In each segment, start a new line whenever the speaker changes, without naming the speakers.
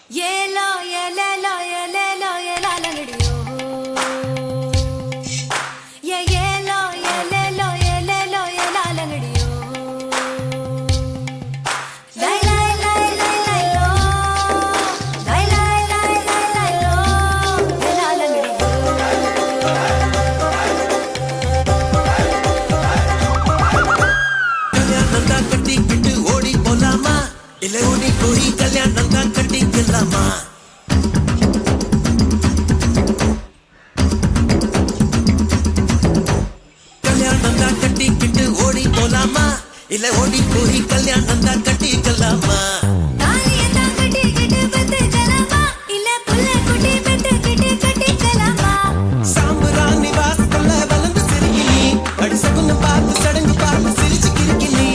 ஏலோ ஏலேலோ ஏலேலோ ஏலாலங்கடியோ ஏலோ ஏலேலோ ஏலேலோ ஏலாலங்கடியோ லை லை லை லை லைலோ லை லை லை லை லைலோ ஏலாலங்கடியோ
கல்யாணம் தான் கட்டிக்கிட்டு ஓடி போலாமா இல்ல ஓடி போய் கல்யாணம் தான் கட்டிக்கலாமா கல்யாணம் தான் கட்டிக்கிட்டு ஓடி போலாமா இல்ல ஓடி போய் கல்யாணம் தான் கட்டிக்கலாமா
தாலிய தான் கட்டிக்கிட்டு பெத்துக்கலாமா இல்ல புள்ள குட்டி பெத்துக்கிட்டு கட்டிக்கலாமா
சாம்பராணி வாசல்ல வளர்ந்து சிரிக்கினி அடிசகுன்னு பார்த்து சடங்கு பார்த்து சிரிச்சு கிரிக்கினி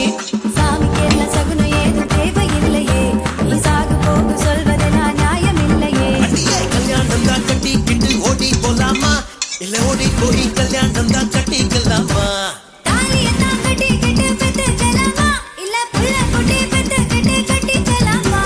சாமிக்கெல்லாம் சகுனம் ஏதும் தேவையில்லையே நீ சாகு போக்கு சொல்வதெல்லாம் நியாயமில்லையே
அடியே கல்யாணம் தான் கட்டிக்கிட்டு ஓடி போலாமா இல்ல ஓடி போய் கல்யாணம் தான் கட்டிக்கலாமா
தாலிய தான் கட்டிக்கிட்டு பெத்துக்கலாமா இல்ல புள்ள குட்டி பெத்துக்கிட்டு கட்டிக்கலாமா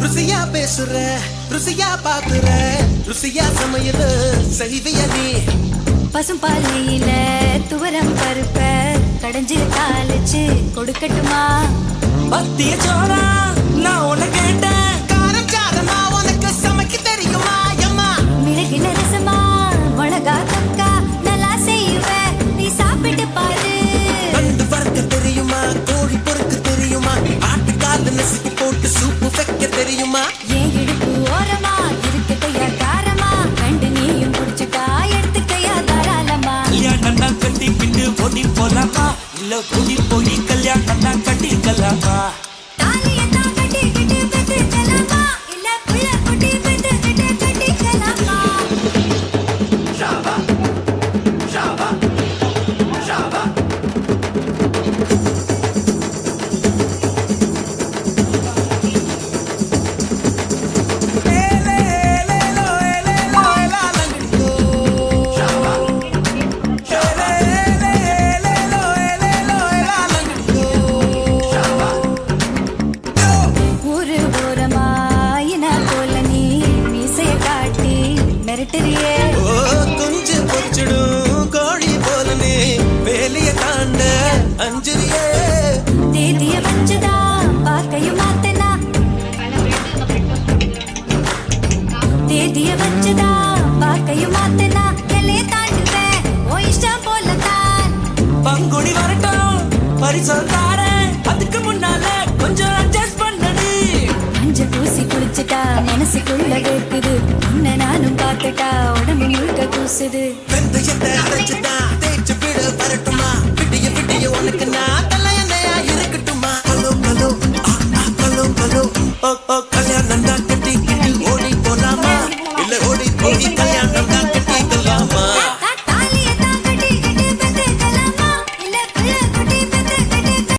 ருசியா பேசுற ருசியா பாக்குற ருசியா சமையல் செய்விய நீ
பசும்பாலையில துவரம் பருப்ப கடைஞ்சு தாளிச்சு கொடுக்கட்டுமா
பத்திய சோறா நான் உன்னை கேட்டேன் காரம் சாரமா உனக்கு சமைக்க தெரியுமா அம்மா
மிளகுல ரசமா மிளகா கக்கா நல்லா செய்வேன் நீ சாப்பிட்டு பாரு
நண்டு வறுக்க தெரியுமா கோழி பொறுக்க தெரியுமா ஆட்டுக்கால நசுக்கி போட்டு சூப்பு வைக்க தெரியுமா
ஏன் இடுப்பு ஓரமா இருக்கட்டையா காரமா கண்டு நீயும் குடிச்சுட்டா எடுத்துக்கையா தாராளமா
கல்யாணம் தான் கட்டிக்கிட்டு ஓடி போலாமா இல்ல ஓடி போய் கல்யாணம் தான் கட்டிக்கலாமா
தாலிய தான் கட்டிக்கிட்டு பெத்துக்கலாமா இல்ல புள்ள குட்டி பெத்துக்கிட்டு கட்டிக்கலாமா ஊரு ஓரமா இன போல நீ மீசைய காட்டி மிரட்டுறியே
ஓ குஞ்சு பொறிச்சிடும் கோழி போலனே வேலைய தாண்ட அஞ்சுரியே
தேதிய வச்சுதா பாக்கையும் மாத்தனா தேதிய வச்சுதா பாக்கையும் மாத்தனா எல்லைய தாண்டுவேன் ஓ இஷ்டம் போலதான்
பங்குடி வரட்டும் பரிசம் தாரேன் அதுக்கு முன்னால கொஞ்சம் அட்ஜஸ்ட் பண்ணடி
மஞ்ச பூசி குளிச்சுட்டா மனசுக்குள்ள கேக்குது உன்னை நானும் பார்த்துட்டா உடம்பு முழுக்க கூசுது
வெந்தயத்தை அரைச்சுதான் தேய்ச்சு விட வரட்டுமா விடிய விடிய உனக்கு நான்